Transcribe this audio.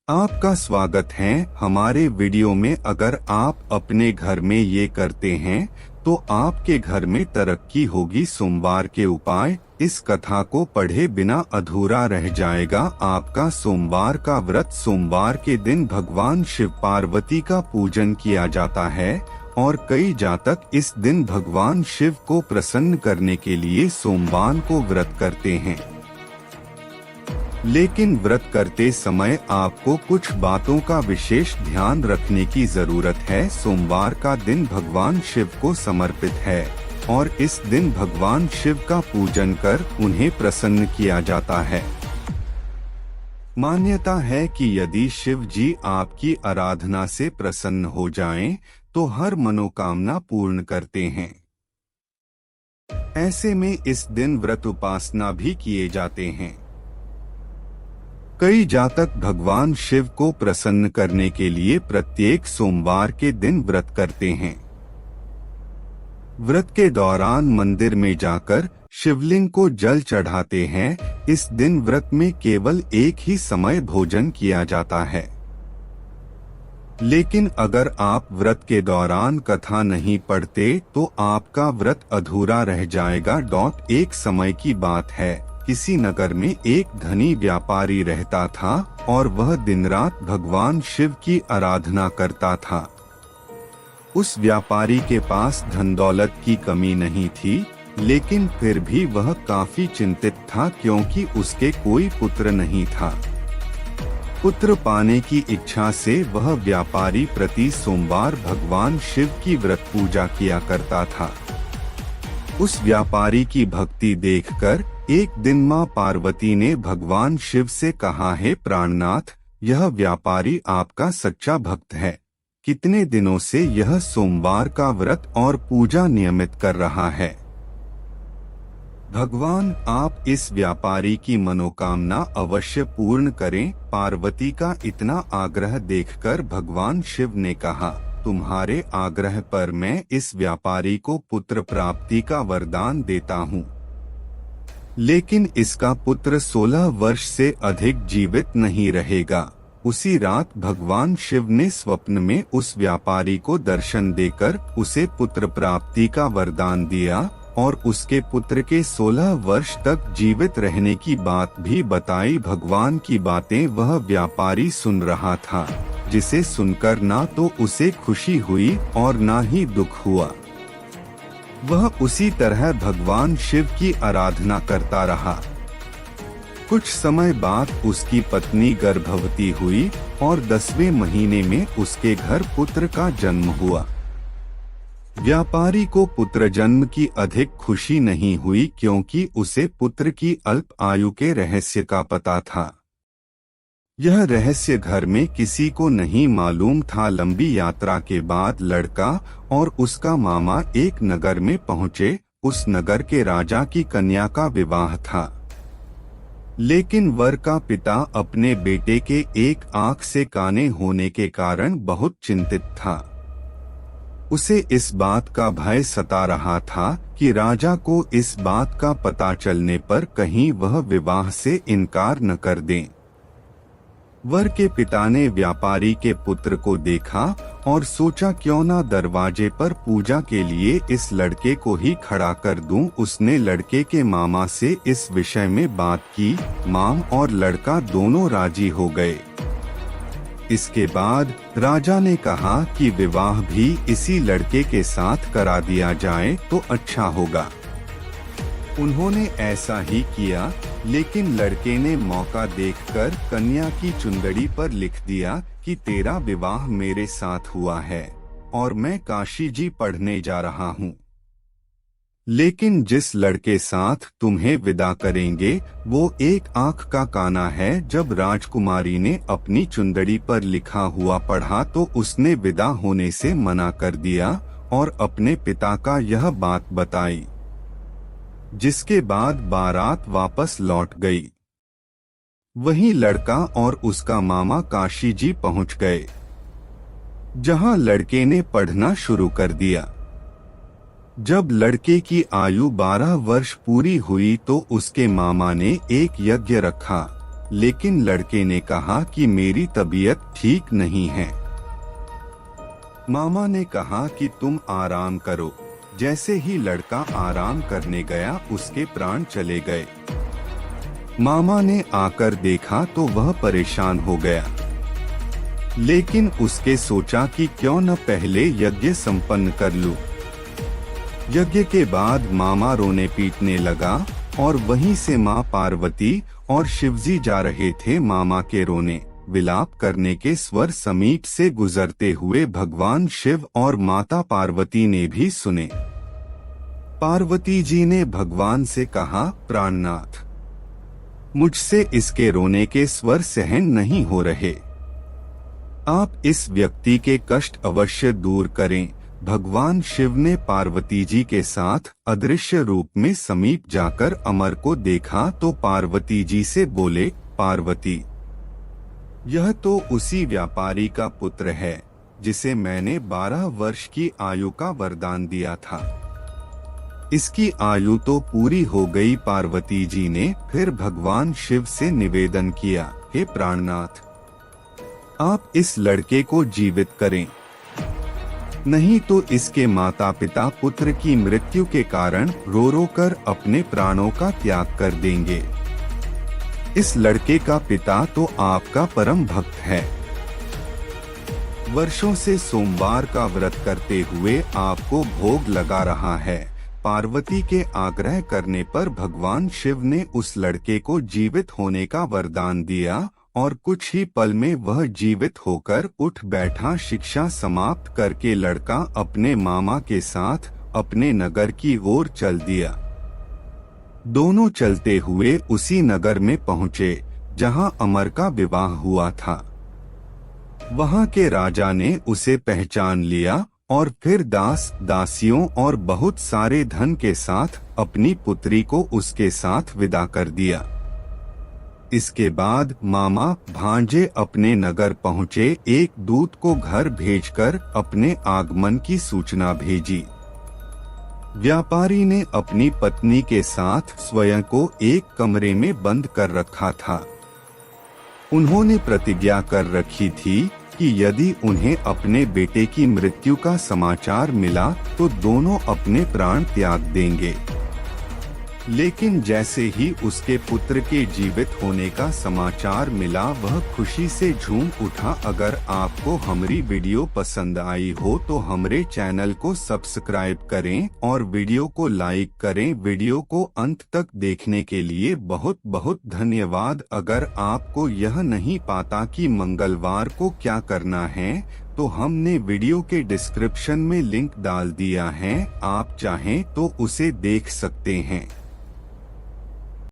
आपका स्वागत है हमारे वीडियो में। अगर आप अपने घर में ये करते हैं तो आपके घर में तरक्की होगी। सोमवार के उपाय, इस कथा को पढ़े बिना अधूरा रह जाएगा आपका सोमवार का व्रत। सोमवार के दिन भगवान शिव पार्वती का पूजन किया जाता है और कई जातक इस दिन भगवान शिव को प्रसन्न करने के लिए सोमवार को व्रत करते हैं। लेकिन व्रत करते समय आपको कुछ बातों का विशेष ध्यान रखने की जरूरत है। सोमवार का दिन भगवान शिव को समर्पित है और इस दिन भगवान शिव का पूजन कर उन्हें प्रसन्न किया जाता है। मान्यता है कि यदि शिव जी आपकी आराधना से प्रसन्न हो जाएं, तो हर मनोकामना पूर्ण करते हैं। ऐसे में इस दिन व्रत उपासना भी किए जाते हैं। कई जातक भगवान शिव को प्रसन्न करने के लिए प्रत्येक सोमवार के दिन व्रत करते हैं। व्रत के दौरान मंदिर में जाकर शिवलिंग को जल चढ़ाते हैं। इस दिन व्रत में केवल एक ही समय भोजन किया जाता है। लेकिन अगर आप व्रत के दौरान कथा नहीं पढ़ते तो आपका व्रत अधूरा रह जाएगा। एक समय की बात है, किसी नगर में एक धनी व्यापारी रहता था और वह दिन रात भगवान शिव की आराधना करता था। उस व्यापारी के पास धन दौलत की कमी नहीं थी, लेकिन फिर भी वह काफी चिंतित था क्योंकि उसके कोई पुत्र नहीं था। पुत्र पाने की इच्छा से वह व्यापारी प्रति सोमवार भगवान शिव की व्रत पूजा किया करता था। उस व्यापारी की भक्ति देखकर एक दिन मां पार्वती ने भगवान शिव से कहा, हे प्राणनाथ, यह व्यापारी आपका सच्चा भक्त है। कितने दिनों से यह सोमवार का व्रत और पूजा नियमित कर रहा है। भगवान आप इस व्यापारी की मनोकामना अवश्य पूर्ण करें। पार्वती का इतना आग्रह देखकर भगवान शिव ने कहा, तुम्हारे आग्रह पर मैं इस व्यापारी को पुत्र प्राप्ति का वरदान देता हूँ, लेकिन इसका पुत्र 16 वर्ष से अधिक जीवित नहीं रहेगा। उसी रात भगवान शिव ने स्वप्न में उस व्यापारी को दर्शन देकर उसे पुत्र प्राप्ति का वरदान दिया और उसके पुत्र के 16 वर्ष तक जीवित रहने की बात भी बताई। भगवान की बातें वह व्यापारी सुन रहा था, जिसे सुनकर ना तो उसे खुशी हुई और ना ही दुख हुआ। वह उसी तरह भगवान शिव की आराधना करता रहा। कुछ समय बाद उसकी पत्नी गर्भवती हुई और 10वें महीने में उसके घर पुत्र का जन्म हुआ। व्यापारी को पुत्र जन्म की अधिक खुशी नहीं हुई क्योंकि उसे पुत्र की अल्प आयु के रहस्य का पता था। यह रहस्य घर में किसी को नहीं मालूम था। लंबी यात्रा के बाद लड़का और उसका मामा एक नगर में पहुँचे। उस नगर के राजा की कन्या का विवाह था, लेकिन वर का पिता अपने बेटे के एक आंख से काने होने के कारण बहुत चिंतित था। उसे इस बात का भय सता रहा था कि राजा को इस बात का पता चलने पर कहीं वह विवाह से इनकार न कर दें। वर के पिता ने व्यापारी के पुत्र को देखा और सोचा, क्यों ना दरवाजे पर पूजा के लिए इस लड़के को ही खड़ा कर दूं। उसने लड़के के मामा से इस विषय में बात की। माम और लड़का दोनों राजी हो गए। इसके बाद राजा ने कहा कि विवाह भी इसी लड़के के साथ करा दिया जाए तो अच्छा होगा। उन्होंने ऐसा ही किया, लेकिन लड़के ने मौका देखकर कन्या की चुंदड़ी पर लिख दिया कि तेरा विवाह मेरे साथ हुआ है और मैं काशी जी पढ़ने जा रहा हूँ। लेकिन जिस लड़के साथ तुम्हें विदा करेंगे वो एक आंख का काना है। जब राजकुमारी ने अपनी चुंदड़ी पर लिखा हुआ पढ़ा तो उसने विदा होने से मना कर दिया और अपने पिता का यह बात बताई, जिसके बाद बारात वापस लौट गई। वहीं लड़का और उसका मामा काशी जी पहुंच गए, जहां लड़के ने पढ़ना शुरू कर दिया। जब लड़के की आयु 12 वर्ष पूरी हुई तो उसके मामा ने एक यज्ञ रखा। लेकिन लड़के ने कहा कि मेरी तबीयत ठीक नहीं है। मामा ने कहा कि तुम आराम करो। जैसे ही लड़का आराम करने गया, उसके प्राण चले गए। मामा ने आकर देखा तो वह परेशान हो गया, लेकिन उसके सोचा कि क्यों न पहले यज्ञ संपन्न कर लूं। यज्ञ के बाद मामा रोने पीटने लगा और वहीं से मां पार्वती और शिवजी जा रहे थे। मामा के रोने विलाप करने के स्वर समीप से गुजरते हुए भगवान शिव और माता पार्वती ने भी सुने। पार्वती जी ने भगवान से कहा, प्राणनाथ, मुझसे इसके रोने के स्वर सहन नहीं हो रहे। आप इस व्यक्ति के कष्ट अवश्य दूर करें। भगवान शिव ने पार्वती जी के साथ अदृश्य रूप में समीप जाकर अमर को देखा तो पार्वती जी से बोले, पार्वती, यह तो उसी व्यापारी का पुत्र है जिसे मैंने 12 वर्ष की आयु का वरदान दिया था। इसकी आयु तो पूरी हो गई। पार्वती जी ने फिर भगवान शिव से निवेदन किया, हे प्राणनाथ, आप इस लड़के को जीवित करें, नहीं तो इसके माता पिता पुत्र की मृत्यु के कारण रो रो कर अपने प्राणों का त्याग कर देंगे। इस लड़के का पिता तो आपका परम भक्त है। वर्षों से सोमवार का व्रत करते हुए आपको भोग लगा रहा है। पार्वती के आग्रह करने पर भगवान शिव ने उस लड़के को जीवित होने का वरदान दिया और कुछ ही पल में वह जीवित होकर उठ बैठा। शिक्षा समाप्त करके लड़का अपने मामा के साथ अपने नगर की ओर चल दिया। दोनों चलते हुए उसी नगर में पहुँचे जहां अमर का विवाह हुआ था। वहां के राजा ने उसे पहचान लिया और फिर दास दासियों और बहुत सारे धन के साथ अपनी पुत्री को उसके साथ विदा कर दिया। इसके बाद मामा भांजे अपने नगर पहुँचे। एक दूत को घर भेजकर अपने आगमन की सूचना भेजी। व्यापारी ने अपनी पत्नी के साथ स्वयं को एक कमरे में बंद कर रखा था। उन्होंने प्रतिज्ञा कर रखी थी कि यदि उन्हें अपने बेटे की मृत्यु का समाचार मिला तो दोनों अपने प्राण त्याग देंगे। लेकिन जैसे ही उसके पुत्र के जीवित होने का समाचार मिला, वह खुशी से झूम उठा। अगर आपको हमारी वीडियो पसंद आई हो तो हमारे चैनल को सब्सक्राइब करें और वीडियो को लाइक करें। वीडियो को अंत तक देखने के लिए बहुत बहुत धन्यवाद। अगर आपको यह नहीं पता कि मंगलवार को क्या करना है तो हमने वीडियो के डिस्क्रिप्शन में लिंक डाल दिया है, आप चाहें तो उसे देख सकते हैं।